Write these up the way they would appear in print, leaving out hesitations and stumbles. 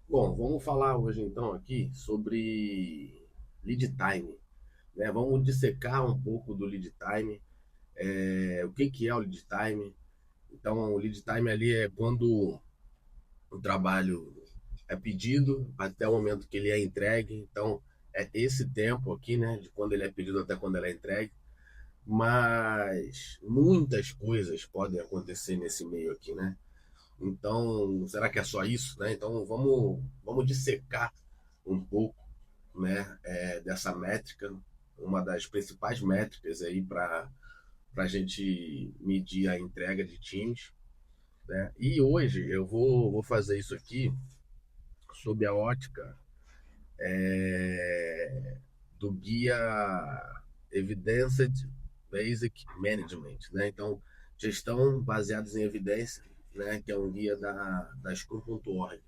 Bom, vamos falar hoje então aqui sobre lead time, né? Vamos dissecar um pouco do lead time, o que que é o lead time. Então, o lead time ali é quando o trabalho é pedido até o momento que ele é entregue. Então, é esse tempo aqui, né, de quando ele é pedido até quando ele é entregue. Mas muitas coisas podem acontecer nesse meio aqui, né? Então, será que é só isso, né? Então, vamos dissecar um pouco, né, dessa métrica, uma das principais métricas aí para a gente medir a entrega de times, né? E hoje eu vou fazer isso aqui sob a ótica do guia Evidence Basic Management, né? Então, gestão baseados em evidência, né, que é um guia da Scrum.org.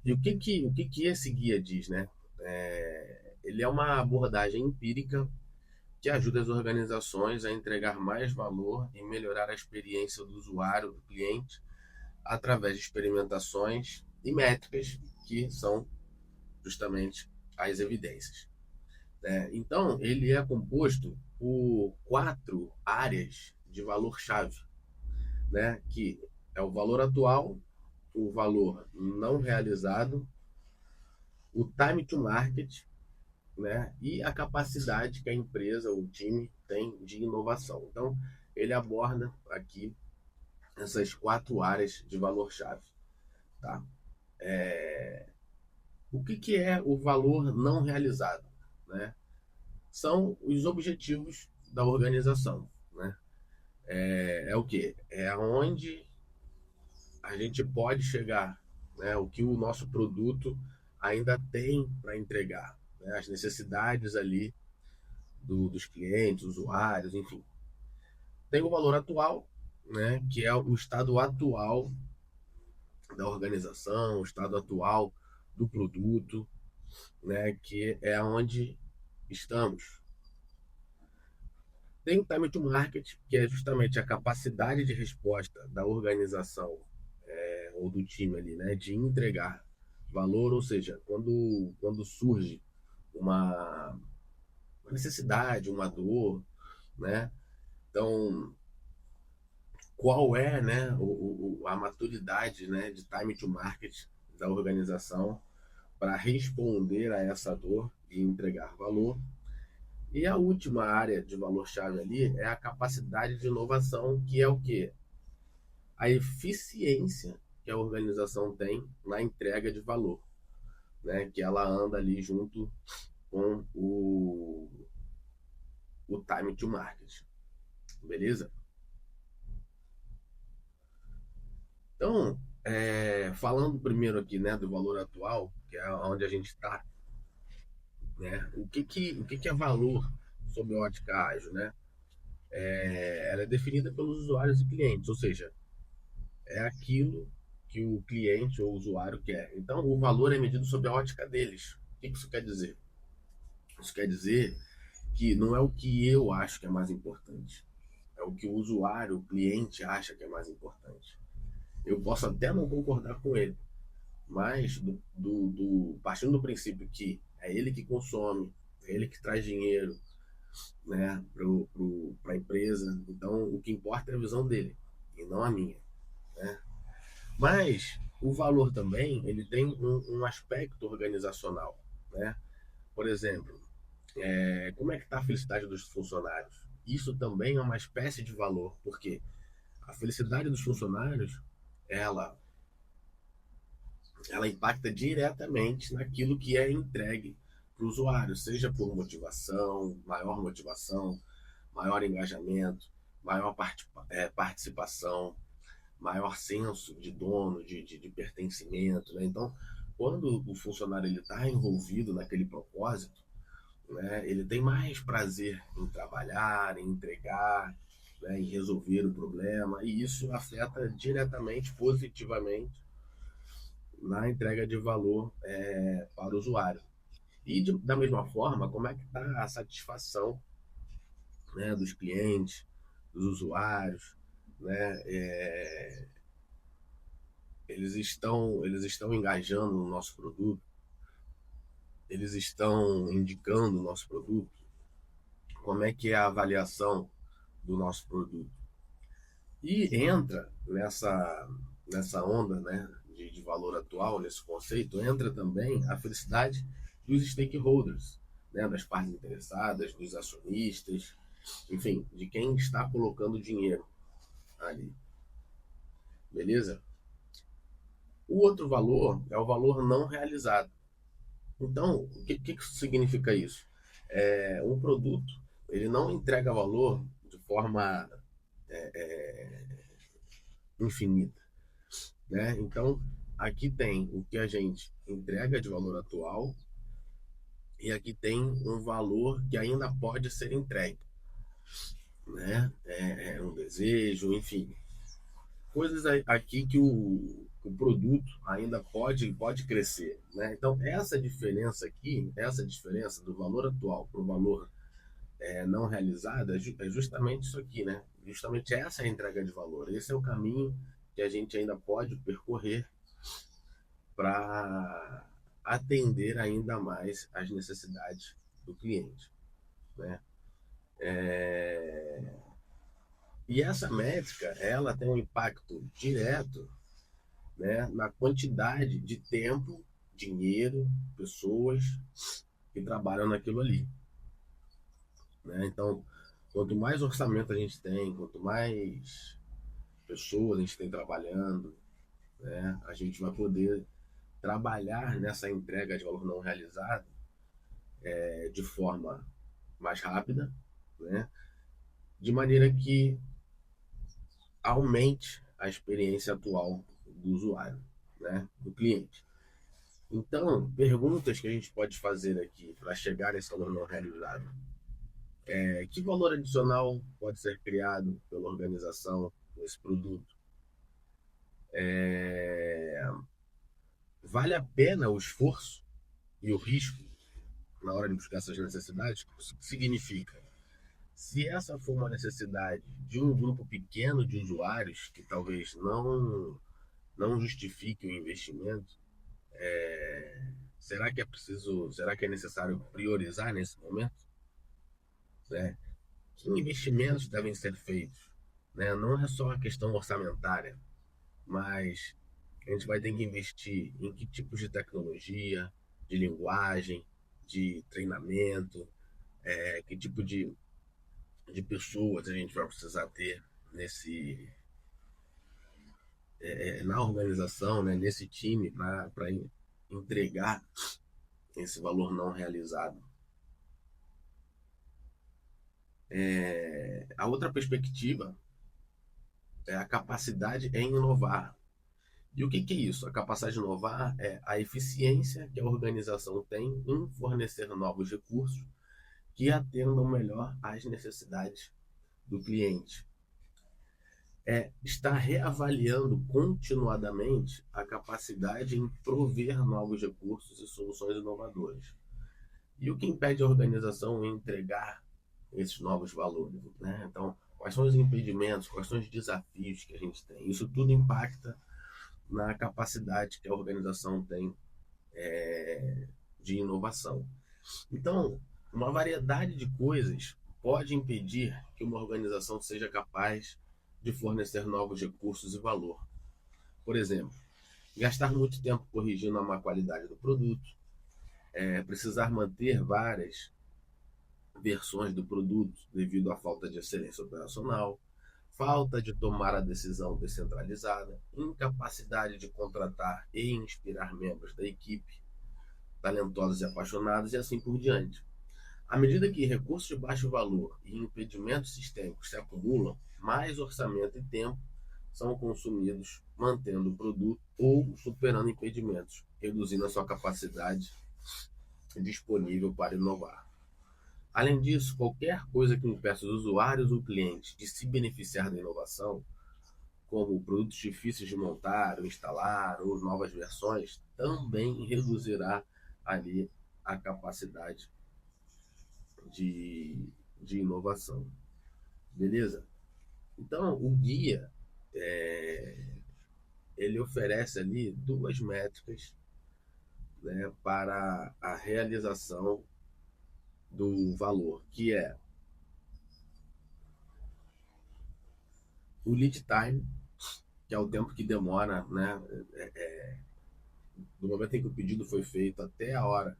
E o que esse guia diz, né? Ele é uma abordagem empírica que ajuda as organizações a entregar mais valor e melhorar a experiência do usuário, do cliente, através de experimentações e métricas que são justamente as evidências, né? Então, ele é composto por quatro áreas de valor-chave, né? Que é o valor atual, o valor não realizado, o time to market, né? E a capacidade que a empresa ou o time tem de inovação. Então, ele aborda aqui essas quatro áreas de valor-chave. Tá? O que é o valor não realizado? Né? São os objetivos da organização. Né? É o que? É onde a gente pode chegar, né? O que o nosso produto ainda tem para entregar, né? As necessidades ali dos clientes, usuários, enfim. Tem o valor atual, né, que é o estado atual da organização, o estado atual do produto, né, que é onde estamos. Tem o time to market, que é justamente a capacidade de resposta da organização ou do time ali, né, de entregar valor, ou seja, quando surge uma necessidade, uma dor, né? Então, qual é, né, a maturidade, né, de time to market da organização para responder a essa dor e entregar valor. E a última área de valor-chave ali é a capacidade de inovação, que é o quê? A eficiência que a organização tem na entrega de valor, né? Que ela anda ali junto com o time to market, beleza? Então, falando primeiro aqui, né, do valor atual, que é onde a gente está, né? O que é valor sob ótica ágil, né? Ela é definida pelos usuários e clientes, ou seja, é aquilo que o cliente ou o usuário quer. Então, o valor é medido sob a ótica deles. O que isso quer dizer? Isso quer dizer que não é o que eu acho que é mais importante, é o que o usuário, o cliente acha que é mais importante. Eu posso até não concordar com ele, mas partindo do princípio que é ele que consome, é ele que traz dinheiro, né, para a empresa. Então, o que importa é a visão dele e não a minha, né? Mas o valor também ele tem um aspecto organizacional, né? Por exemplo, como é que está a felicidade dos funcionários? Isso também é uma espécie de valor, porque a felicidade dos funcionários ela ela impacta diretamente naquilo que é entregue para o usuário, seja por motivação, maior engajamento, maior participação, maior senso de dono, de pertencimento. Né? Então, quando o funcionário está envolvido naquele propósito, né, ele tem mais prazer em trabalhar, em entregar, né, em resolver o problema, e isso afeta diretamente, positivamente, na entrega de valor para o usuário. E da mesma forma, como é que está a satisfação, né, dos clientes, dos usuários, né? eles estão engajando no nosso produto, eles estão indicando o nosso produto, como é que é a avaliação do nosso produto. E entra nessa onda, né, de valor atual, nesse conceito, entra também a felicidade dos stakeholders, né, das partes interessadas, dos acionistas, enfim, de quem está colocando dinheiro ali, beleza? O outro valor é o valor não realizado. Então, o que isso significa isso? Um produto, ele não entrega valor de forma infinita, né? Então, aqui tem o que a gente entrega de valor atual e aqui tem um valor que ainda pode ser entregue, né? É um desejo, enfim, coisas aqui que o produto ainda pode crescer, né? Então, essa diferença aqui, essa diferença do valor atual para o valor não realizado é justamente isso aqui, né? Justamente essa é a entrega de valor. Esse é o caminho que a gente ainda pode percorrer para atender ainda mais as necessidades do cliente, né? E essa métrica, ela tem um impacto direto, né, na quantidade de tempo, dinheiro, pessoas que trabalham naquilo ali, né? Então, quanto mais orçamento a gente tem, quanto mais pessoas a gente tem trabalhando, né, a gente vai poder trabalhar nessa entrega de valor não realizado de forma mais rápida, né, de maneira que aumente a experiência atual do usuário, né, do cliente. Então, perguntas que a gente pode fazer aqui para chegar a esse valor não realizado. Que valor adicional pode ser criado pela organização nesse produto? Vale a pena o esforço e o risco na hora de buscar essas necessidades? Isso significa, se essa for uma necessidade de um grupo pequeno de usuários que talvez não justifique o investimento, será que é necessário priorizar nesse momento? Né? Que investimentos devem ser feitos? Né? Não é só a questão orçamentária, mas a gente vai ter que investir em que tipos de tecnologia, de linguagem, de treinamento, que tipo de pessoas a gente vai precisar ter nesse na organização, né, nesse time para entregar esse valor não realizado. A outra perspectiva é a capacidade em inovar. E o que é isso? A capacidade de inovar é a eficiência que a organização tem em fornecer novos recursos que atendam melhor às necessidades do cliente. Está reavaliando continuadamente a capacidade em prover novos recursos e soluções inovadoras. E o que impede a organização em entregar esses novos valores? Né? Então, quais são os impedimentos, quais são os desafios que a gente tem? Isso tudo impacta na capacidade que a organização tem de inovação. Então, uma variedade de coisas pode impedir que uma organização seja capaz de fornecer novos recursos e valor. Por exemplo, gastar muito tempo corrigindo a má qualidade do produto, precisar manter várias versões do produto devido à falta de excelência operacional, falta de tomar a decisão descentralizada, incapacidade de contratar e inspirar membros da equipe, talentosos e apaixonados e assim por diante. À medida que recursos de baixo valor e impedimentos sistêmicos se acumulam, mais orçamento e tempo são consumidos mantendo o produto ou superando impedimentos, reduzindo a sua capacidade disponível para inovar. Além disso, qualquer coisa que impeça os usuários ou clientes de se beneficiar da inovação, como produtos difíceis de montar ou instalar ou novas versões, também reduzirá ali a capacidade de, de inovação. Beleza? Então, o guia ele oferece ali duas métricas, né, para a realização do valor, que é o lead time, que é o tempo que demora, né, do momento em que o pedido foi feito até a hora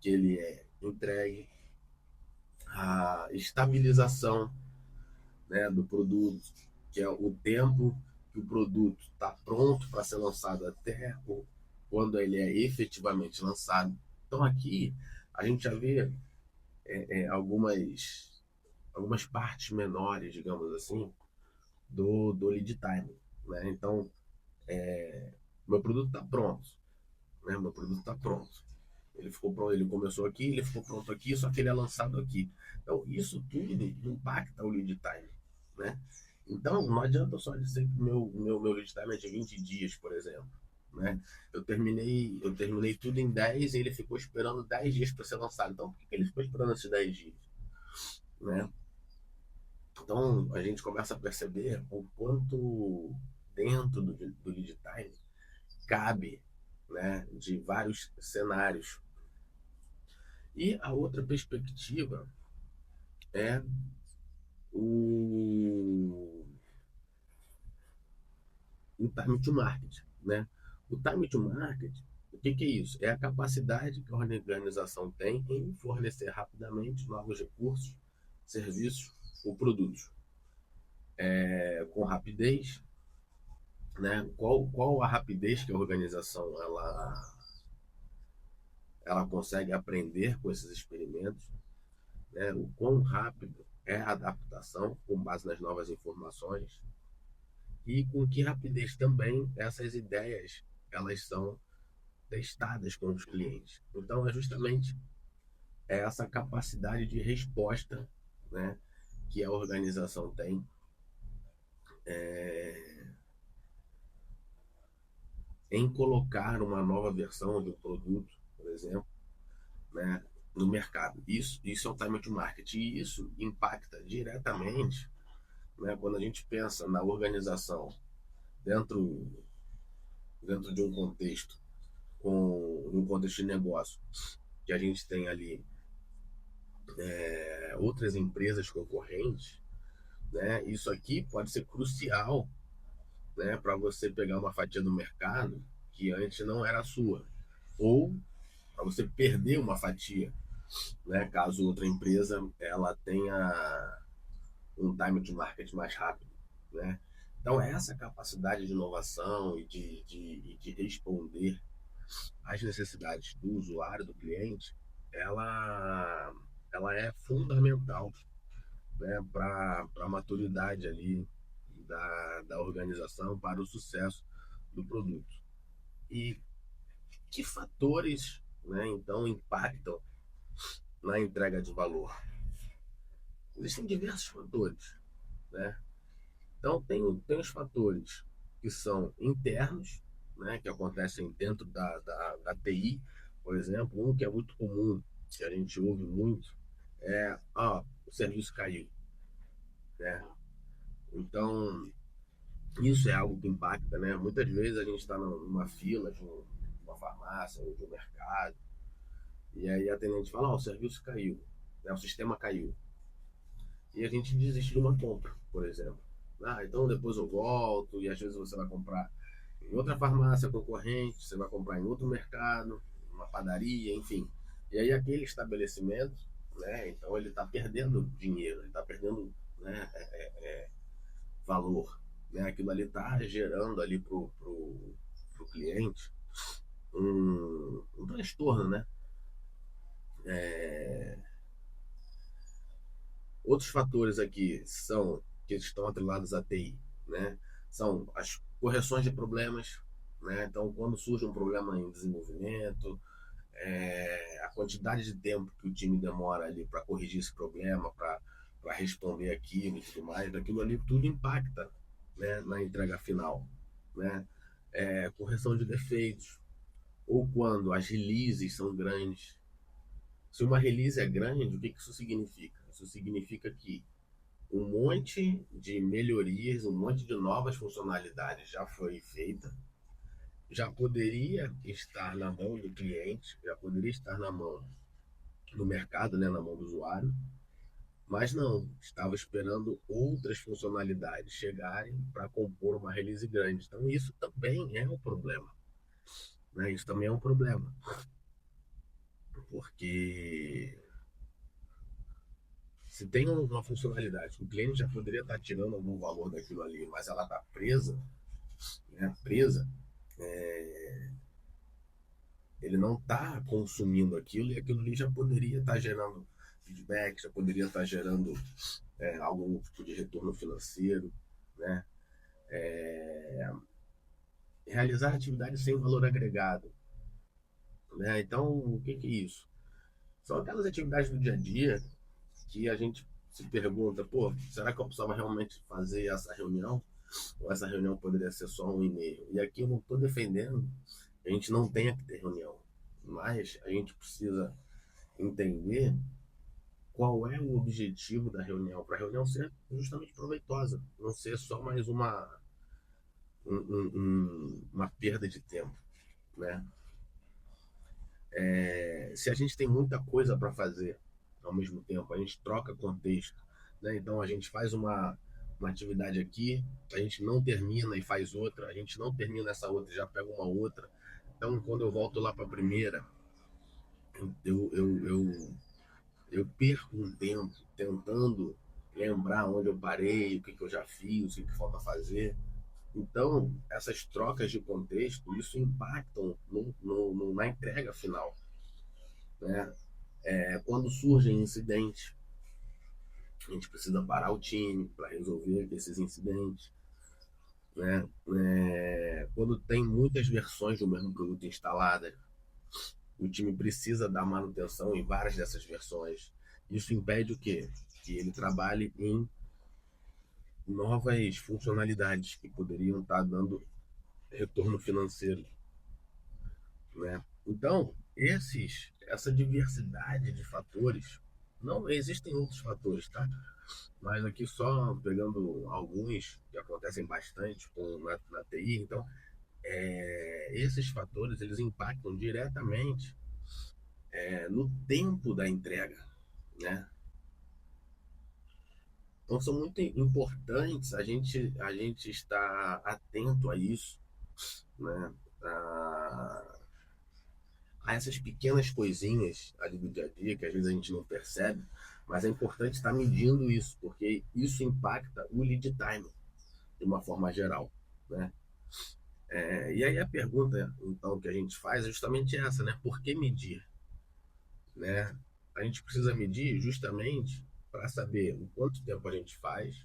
que ele é entregue, a estabilização, né, do produto, que é o tempo que o produto está pronto para ser lançado até quando ele é efetivamente lançado. Então aqui a gente já vê algumas partes menores, digamos assim, do lead time. Né? Então, meu produto está pronto. Né? Meu produto está pronto. Ele ficou pronto, ele começou aqui, ele ficou pronto aqui, só que ele é lançado aqui. Então, isso tudo impacta o lead time. Né? Então, não adianta só dizer que meu lead time é de 20 dias, por exemplo. Né? Eu terminei tudo em 10 e ele ficou esperando 10 dias para ser lançado. Então, por que ele ficou esperando esses 10 dias? Né? Então, a gente começa a perceber o quanto dentro do lead time cabe, né, de vários cenários. E a outra perspectiva é o, o time to market. Né? O time to market, o que é isso? É a capacidade que a organização tem em fornecer rapidamente novos recursos, serviços ou produtos. Com rapidez, né? Qual a rapidez que a organização ela consegue aprender com esses experimentos, né? O quão rápido é a adaptação com base nas novas informações e com que rapidez também essas ideias elas são testadas com os clientes. Então é justamente essa capacidade de resposta, né, que a organização tem em colocar uma nova versão de um produto, por exemplo, né, no mercado. Isso é o time to market e isso impacta diretamente, né, quando a gente pensa na organização dentro, dentro de um contexto, com um contexto de negócio, que a gente tem ali outras empresas concorrentes, né, isso aqui pode ser crucial, né, para você pegar uma fatia do mercado que antes não era sua, ou para você perder uma fatia, né, caso outra empresa ela tenha um time de marketing mais rápido, né? Então essa capacidade de inovação e de responder às necessidades do usuário, do cliente, ela é fundamental, né, para a maturidade ali da organização, para o sucesso do produto. E que fatores, né, então impactam na entrega de valor? Existem diversos fatores, né? Então, tem os fatores que são internos, né, que acontecem dentro da TI, por exemplo. Um que é muito comum, que a gente ouve muito, é: o serviço caiu. Né? Então, isso é algo que impacta. Né? Muitas vezes a gente está numa fila de uma farmácia ou de um mercado, e aí a atendente fala: o serviço caiu, né? O sistema caiu. E a gente desiste de uma compra, por exemplo. Então depois eu volto, e às vezes você vai comprar em outra farmácia concorrente, você vai comprar em outro mercado, uma padaria, enfim. E aí aquele estabelecimento, né, então ele está perdendo dinheiro, ele está perdendo, né, valor. Né? Aquilo ali está gerando ali pro cliente um transtorno, né? Outros fatores aqui são que estão atrelados à TI, né? São as correções de problemas, né? Então, quando surge um problema em desenvolvimento, a quantidade de tempo que o time demora ali para corrigir esse problema, para responder aquilo e tudo mais, aquilo ali tudo impacta, né, na entrega final, né? Correção de defeitos, ou quando as releases são grandes. Se uma release é grande, o que isso significa? Isso significa que um monte de melhorias, um monte de novas funcionalidades já foi feita, já poderia estar na mão do cliente, já poderia estar na mão do mercado, né, na mão do usuário, mas não, estava esperando outras funcionalidades chegarem para compor uma release grande. Então isso também é um problema, né? Isso também é um problema, porque se tem uma funcionalidade que o cliente já poderia estar tirando algum valor daquilo ali, mas ela está presa, né? Presa, ele não está consumindo aquilo e aquilo ali já poderia estar gerando feedback, já poderia estar gerando algum tipo de retorno financeiro, né? Realizar atividades sem valor agregado, né? Então, o que é isso? São aquelas atividades do dia a dia que a gente se pergunta, pô, será que eu precisava realmente fazer essa reunião? Ou essa reunião poderia ser só um e-mail? E aqui eu não estou defendendo que a gente não tenha que ter reunião, mas a gente precisa entender qual é o objetivo da reunião, para a reunião ser justamente proveitosa, não ser só mais uma perda de tempo, né? Se a gente tem muita coisa para fazer ao mesmo tempo, a gente troca contexto, né? Então a gente faz uma atividade aqui, a gente não termina e faz outra, a gente não termina essa outra e já pega uma outra. Então quando eu volto lá para a primeira, eu, eu, eu, eu perco um tempo tentando lembrar onde eu parei, o que eu já fiz, o que falta fazer. Então, essas trocas de contexto, isso impactam na entrega final, né? Quando surgem incidentes, a gente precisa parar o time para resolver esses incidentes, né? Quando tem muitas versões do mesmo produto instaladas, o time precisa dar manutenção em várias dessas versões. Isso impede o quê? Que ele trabalhe em novas funcionalidades que poderiam estar dando retorno financeiro, né? Então, essa diversidade de fatores, não existem outros fatores, tá? Mas aqui só pegando alguns que acontecem bastante na TI, então, esses fatores eles impactam diretamente no tempo da entrega, né? Então são muito importantes a gente estar atento a isso, né? A essas pequenas coisinhas ali do dia a dia que às vezes a gente não percebe, mas é importante estar medindo isso, porque isso impacta o lead time de uma forma geral, né? E aí a pergunta então que a gente faz é justamente essa, né? Por que medir, né? A gente precisa medir justamente para saber o quanto tempo a gente faz,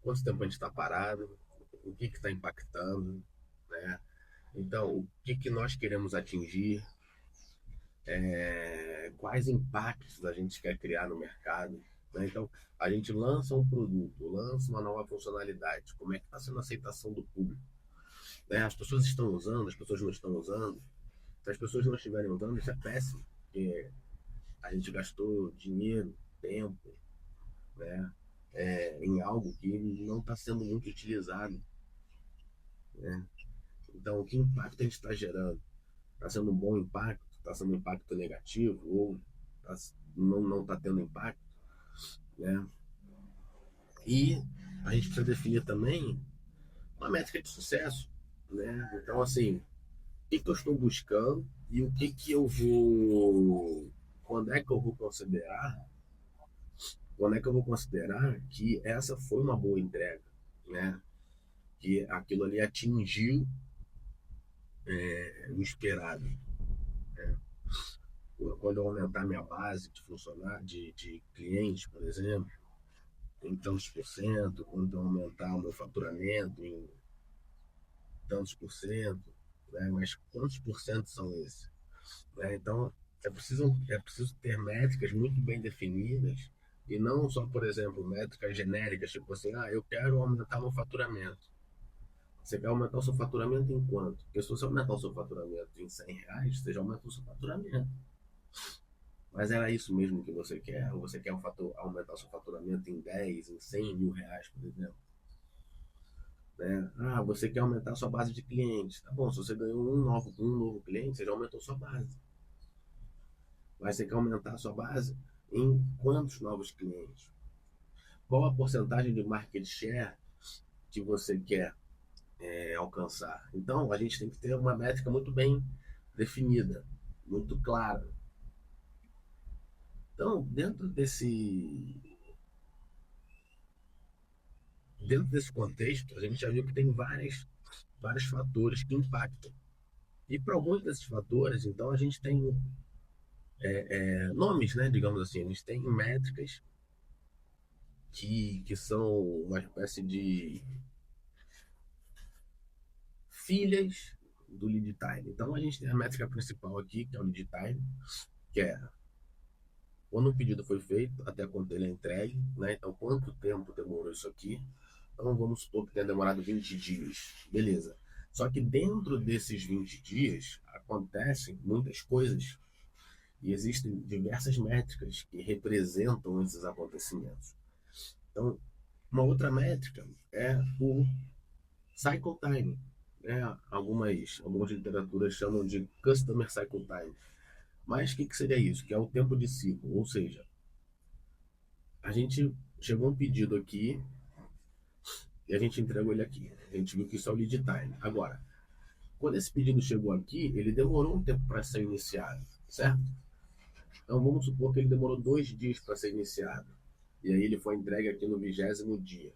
quanto tempo a gente está parado, o que está impactando, né? Então, o que nós queremos atingir, quais impactos a gente quer criar no mercado, né? Então, a gente lança um produto, lança uma nova funcionalidade, como é que está sendo a aceitação do público, né? As pessoas estão usando, as pessoas não estão usando. Se as pessoas não estiverem usando, isso é péssimo, porque a gente gastou dinheiro, tempo, né, em algo que não está sendo muito utilizado, né? Então, que impacto a gente está gerando? Está sendo um bom impacto? Está sendo um impacto negativo? Ou tá, não está tendo impacto? Né? E a gente precisa definir também uma métrica de sucesso, né? Então, assim, o que eu estou buscando e o que eu vou... Quando é que eu vou considerar que essa foi uma boa entrega, né? Que aquilo ali atingiu o esperado. Né? Quando eu aumentar minha base de funcionários, de clientes, por exemplo, em tantos por cento, quando eu aumentar o meu faturamento em tantos por cento, né? Mas quantos por cento são esses? Né? Então, é preciso ter métricas muito bem definidas e não só, por exemplo, métricas genéricas, tipo assim, eu quero aumentar meu faturamento. Você quer aumentar o seu faturamento em quanto? Porque se você aumentar o seu faturamento em R$ 100, você já aumentou o seu faturamento. Mas era isso mesmo que você quer? Ou você quer aumentar seu faturamento em 10, em 100 mil reais, por exemplo? Né? Ah, você quer aumentar sua base de clientes. Tá bom, se você ganhou um novo cliente, você já aumentou sua base. Mas você quer aumentar sua base em quantos novos clientes? Qual a porcentagem de market share que você quer alcançar? Então, a gente tem que ter uma métrica muito bem definida, muito clara. Então, dentro desse contexto, a gente já viu que tem vários fatores que impactam. E para alguns desses fatores, então, a gente tem nomes, né, digamos assim, a gente tem métricas que são uma espécie de filhas do lead time. Então, a gente tem a métrica principal aqui, que é o lead time, que é quando o pedido foi feito até quando ele é entregue, né? Então, quanto tempo demorou isso aqui? Então, vamos supor que tenha demorado 20 dias. Beleza. Só que dentro desses 20 dias acontecem muitas coisas e existem diversas métricas que representam esses acontecimentos. Então, uma outra métrica é o cycle time. Né? Algumas literaturas chamam de customer cycle time. Mas o que seria isso? Que é o tempo de ciclo. Ou seja, a gente chegou um pedido aqui e a gente entregou ele aqui. A gente viu que isso é o lead time. Agora, quando esse pedido chegou aqui, ele demorou um tempo para ser iniciado, certo? Então vamos supor que ele demorou 2 dias para ser iniciado. E aí ele foi entregue aqui no 20º dia.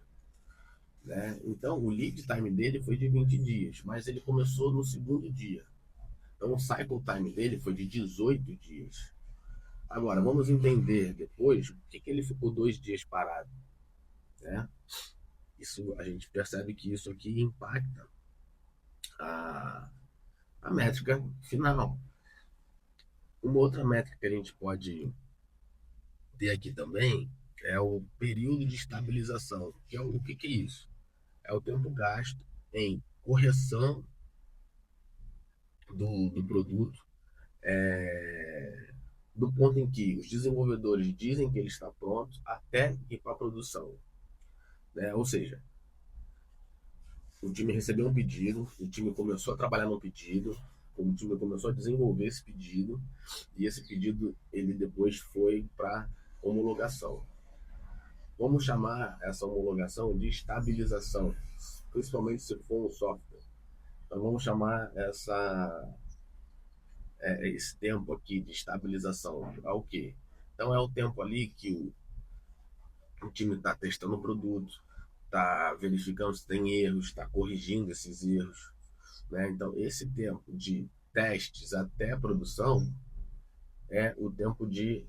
Né? Então o lead time dele foi de 20 dias, mas ele começou no segundo dia. Então o cycle time dele foi de 18 dias. Agora, vamos entender depois por que ele ficou 2 dias parado. Né? A gente percebe que isso aqui impacta a, a métrica final. Uma outra métrica que a gente pode ter aqui também é o período de estabilização. Que é o que é isso? É o tempo gasto em correção do produto, do ponto em que os desenvolvedores dizem que ele está pronto até ir para a produção. Né? Ou seja, o time recebeu um pedido, o time começou a trabalhar no pedido, o time começou a desenvolver esse pedido e esse pedido ele depois foi para homologação. Vamos chamar essa homologação de estabilização, principalmente se for um software. Então vamos chamar esse tempo aqui de estabilização ao quê? Então é o tempo ali que o time está testando o produto, está verificando se tem erros, está corrigindo esses erros. Né? Então esse tempo de testes até a produção é o tempo de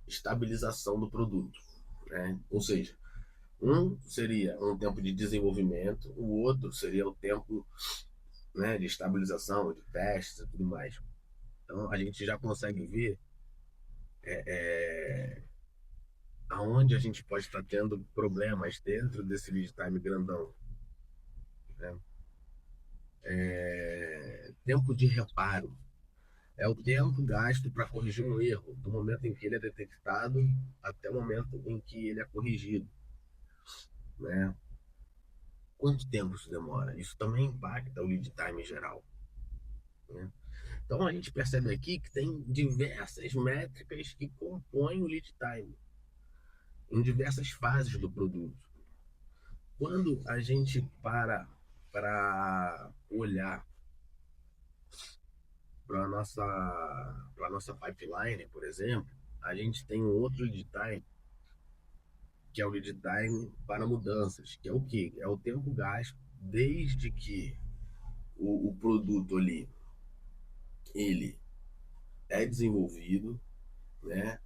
estabilização do produto. Né? Ou seja, um seria um tempo de desenvolvimento, o outro seria o tempo, né, de estabilização, de testes e tudo mais. Então a gente já consegue ver aonde a gente pode estar tendo problemas dentro desse lead time grandão. Né? Tempo de reparo é o tempo gasto para corrigir um erro, do momento em que ele é detectado até o momento em que ele é corrigido. Né? Quanto tempo isso demora? Isso também impacta o lead time em geral. Né? Então a gente percebe aqui que tem diversas métricas que compõem o lead time em diversas fases do produto. Quando a gente para olhar para nossa pipeline, por exemplo, a gente tem um outro lead time, que é o lead time para mudanças, que é o quê? É o tempo gasto desde que o produto ali ele é desenvolvido, né?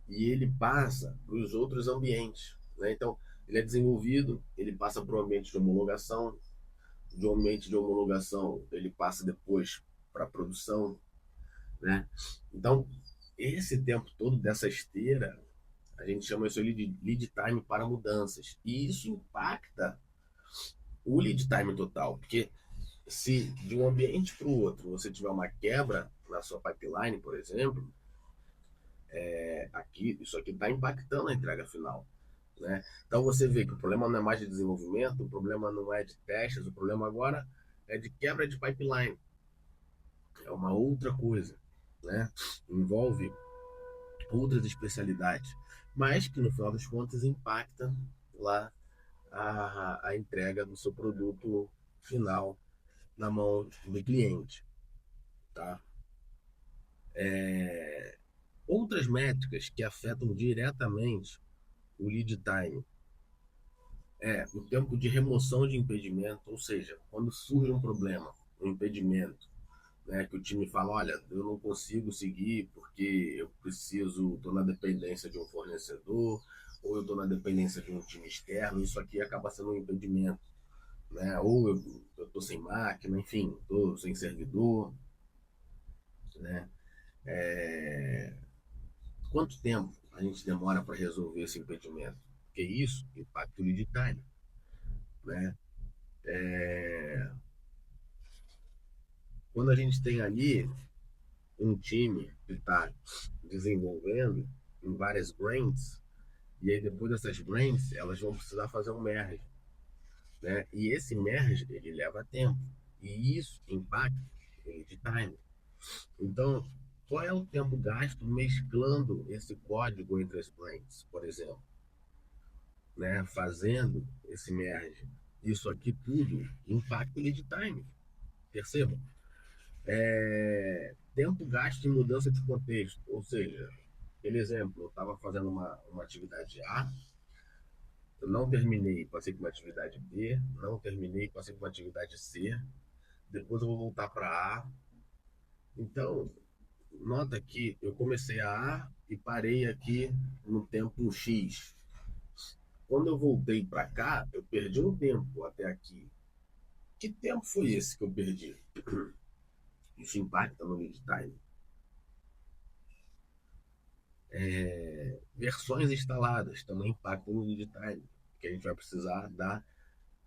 E ele passa para os outros ambientes, né? Então, ele é desenvolvido, ele passa para o ambiente de homologação, do ambiente de homologação ele passa depois para a produção, né? Então, esse tempo todo dessa esteira, a gente chama isso de lead time para mudanças. E isso impacta o lead time total, porque se de um ambiente para o outro você tiver uma quebra na sua pipeline, por exemplo, Aqui, isso aqui está impactando a entrega final. Né? Então você vê que o problema não é mais de desenvolvimento, o problema não é de testes, o problema agora é de quebra de pipeline. É uma outra coisa, né? Envolve outras especialidades, mas que no final das contas impacta lá a entrega do seu produto final na mão do cliente, tá? Outras métricas que afetam diretamente o lead time o tempo de remoção de impedimento, ou seja, quando surge um problema, um impedimento, né, que o time fala, olha, eu não consigo seguir porque eu preciso, estou na dependência de um fornecedor, ou eu estou na dependência de um time externo, isso aqui acaba sendo um impedimento, né? Ou eu estou sem máquina, enfim, estou sem servidor, né? É... Quanto tempo a gente demora para resolver esse impedimento? Porque isso impacta o lead time, né? É... Quando a gente tem ali um time que está desenvolvendo em várias brains, e aí depois dessas brains, elas vão precisar fazer um merge, né? E esse merge, ele leva tempo. E isso impacta ele de time. Então, qual é o tempo gasto mesclando esse código entre as brains, por exemplo, né? Fazendo esse merge. Isso aqui tudo impacta o lead time. Percebam? Tempo gasto em mudança de contexto. Ou seja, aquele exemplo, eu estava fazendo uma atividade A, eu não terminei, passei para uma atividade B, não terminei, passei para uma atividade C, depois eu vou voltar para A. Então, nota que eu comecei a A e parei aqui no tempo X. Quando eu voltei para cá, eu perdi um tempo até aqui. Que tempo foi esse que eu perdi? Isso impacta no lead time. Versões instaladas também impactam no lead time, que a gente vai precisar dar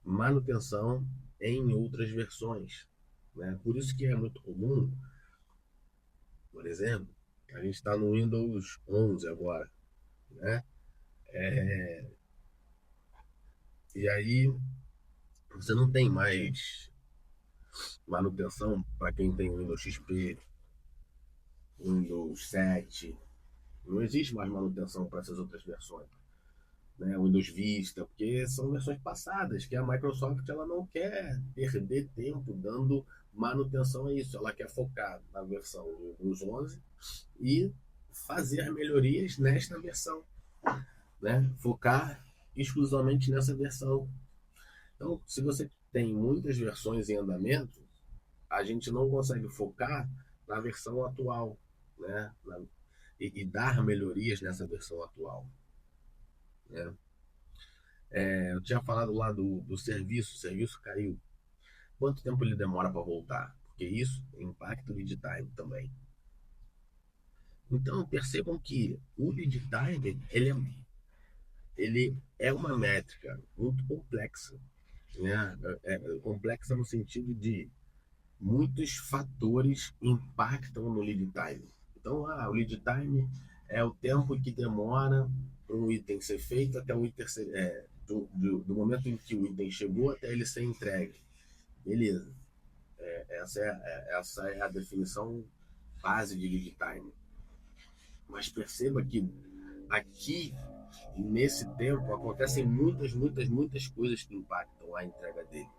manutenção em outras versões. Né? Por isso que é muito comum, por exemplo, a gente está no Windows 11 agora, né? E aí você não tem mais manutenção para quem tem Windows XP, Windows 7, não existe mais manutenção para essas outras versões. Né, Windows Vista, porque são versões passadas, que a Microsoft ela não quer perder tempo dando manutenção a isso, ela quer focar na versão do Windows 11 e fazer melhorias nesta versão, né? Focar exclusivamente nessa versão. Então, se você tem muitas versões em andamento, a gente não consegue focar na versão atual, né? E dar melhorias nessa versão atual, né? Eu tinha falado lá do serviço, o serviço caiu. Quanto tempo ele demora para voltar? Porque isso impacta o lead time também. Então percebam que o lead time ele é uma métrica muito complexa, né? Complexa no sentido de muitos fatores impactam no lead time. Então, o lead time é o tempo que demora para um item ser feito até o item ser, do momento em que o item chegou até ele ser entregue. Beleza. Essa é a definição base de lead time. Mas perceba que aqui, nesse tempo, acontecem muitas coisas que impactam a entrega dele.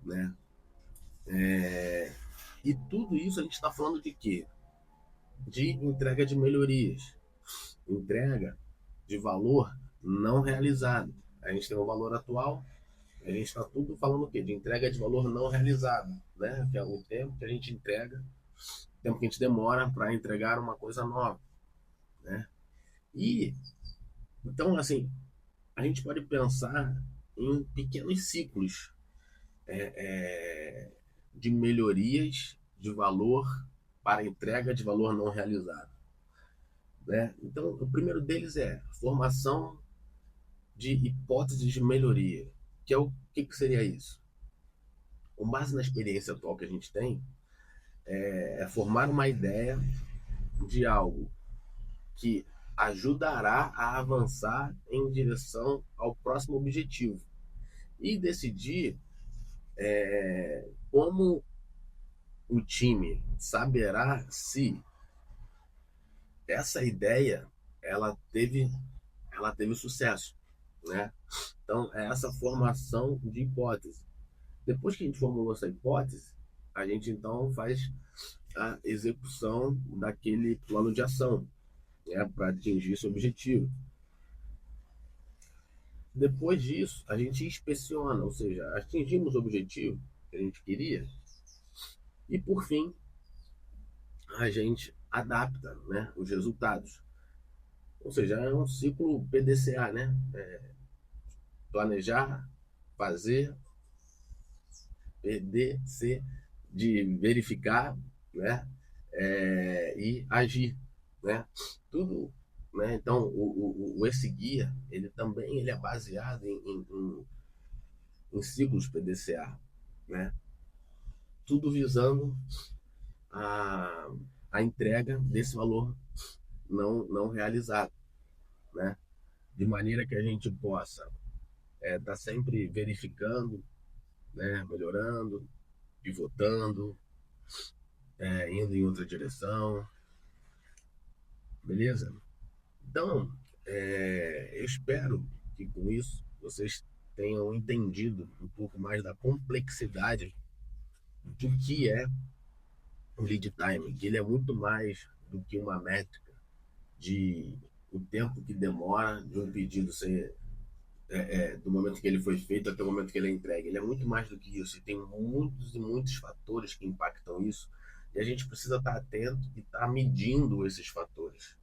Né? E tudo isso a gente está falando de quê? De entrega de melhorias, entrega de valor não realizado. A gente tem o valor atual, a gente está tudo falando o quê? De entrega de valor não realizado, né? Que é o tempo que a gente entrega, o tempo que a gente demora para entregar uma coisa nova, né? E então, assim, a gente pode pensar em pequenos ciclos de melhorias de valor para entrega de valor não realizado. Né? Então, o primeiro deles é a formação de hipóteses de melhoria, que é que seria isso? Com base na experiência atual que a gente tem, é formar uma ideia de algo que ajudará a avançar em direção ao próximo objetivo e decidir como o time saberá se essa ideia ela teve sucesso, né? Então é essa formação de hipótese. Depois que a gente formulou essa hipótese, a gente então faz a execução daquele plano de ação, né, para atingir esse objetivo. Depois disso, a gente inspeciona, ou seja, atingimos o objetivo que a gente queria, e por fim, a gente adapta, né, os resultados. Ou seja, é um ciclo PDCA, né? Planejar, fazer, PDC, de verificar, né? E agir, né? Tudo, né? Então, esse guia, ele é baseado em ciclos PDCA, né? Tudo visando a, a entrega desse valor não realizado, né? De maneira que a gente possa estar sempre verificando, né? Melhorando, pivotando, indo em outra direção, beleza? Então, eu espero que com isso vocês tenham entendido um pouco mais da complexidade do que é o lead time, que ele é muito mais do que uma métrica de o tempo que demora de um pedido ser do momento que ele foi feito até o momento que ele é entregue. Ele é muito mais do que isso, e tem muitos e muitos fatores que impactam isso, e a gente precisa estar atento e estar medindo esses fatores,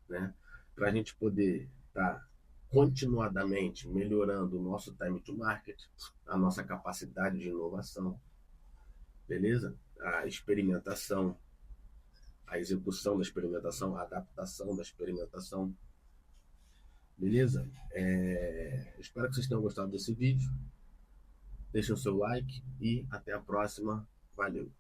né? Para a gente poder estar continuadamente melhorando o nosso time to market, a nossa capacidade de inovação, beleza? A experimentação, a execução da experimentação, a adaptação da experimentação, beleza? Espero que vocês tenham gostado desse vídeo. Deixem o seu like e até a próxima. Valeu!